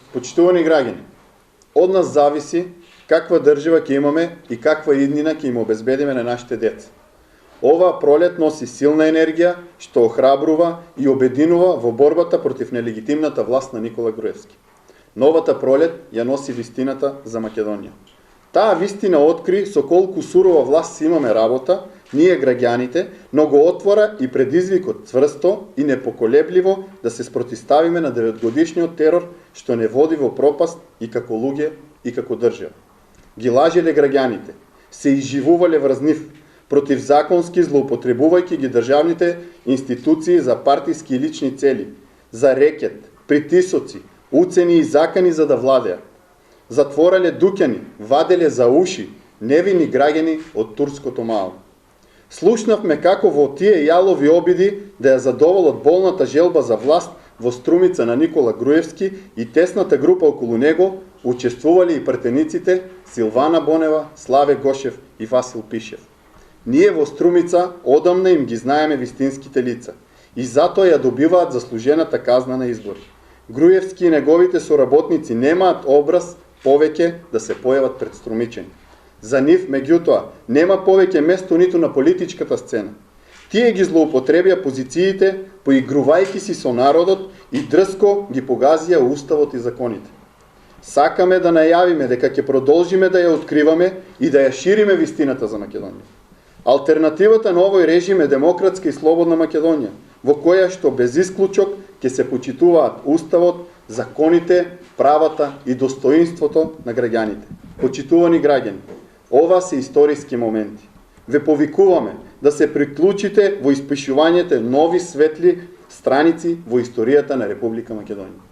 Почитувани граѓани, од нас зависи каква држава ќе имаме и каква иднина ќе им обезбедиме на нашите деца. Оваа пролет носи силна енергија што охрабрува и обединува во борбата против нелегитимната власт на Никола Груевски. Новата пролет ја носи вистината за Македонија. Таа вистина откри со колку сурова власт си имаме работа, ние граѓаните, но го отвора и предизвикот цврсто и непоколебливо да се спротиставиме на 9-годишниот терор што не води во пропаст и како луѓе и како држава. Ги лажеле граѓаните, се изживувале врз нив, противзаконски злоупотребувајќи ги државните институции за партиски и лични цели, за рекет, притисоци, уцени и закани за да владеат. Затворале дуќани, ваделе за уши невини граѓани од турското мало. Слушнавме како во тие јалови обиди да ја задоволат болната желба за власт во струмица на Никола Груевски и тесната група околу него учествувале и претениците Силвана Бонева, Славе Гошев и Васил Пишев. Ние во струмица одамна им ги знаеме вистинските лица и затоа ја добиваат заслужената казна на избори. Груевски и неговите соработници немаат образ повеќе да се појават пред струмичени. За нив, меѓутоа, нема повеќе место ниту на политичката сцена. Тие ги злоупотребија позициите, поигрувајќи си со народот и дрско ги погазија уставот и законите. Сакаме да најавиме дека ќе продолжиме да ја откриваме и да ја шириме вистината за Македонија. Алтернативата на овој режим е демократска и слободна Македонија, во која што без исклучок ќе се почитуваат уставот, законите, правата и достоинството на граѓаните. Почитувани граѓани, ова се историски моменти. Ве повикуваме да се приклучите во испишувањето нови светли страници во историјата на Република Македонија.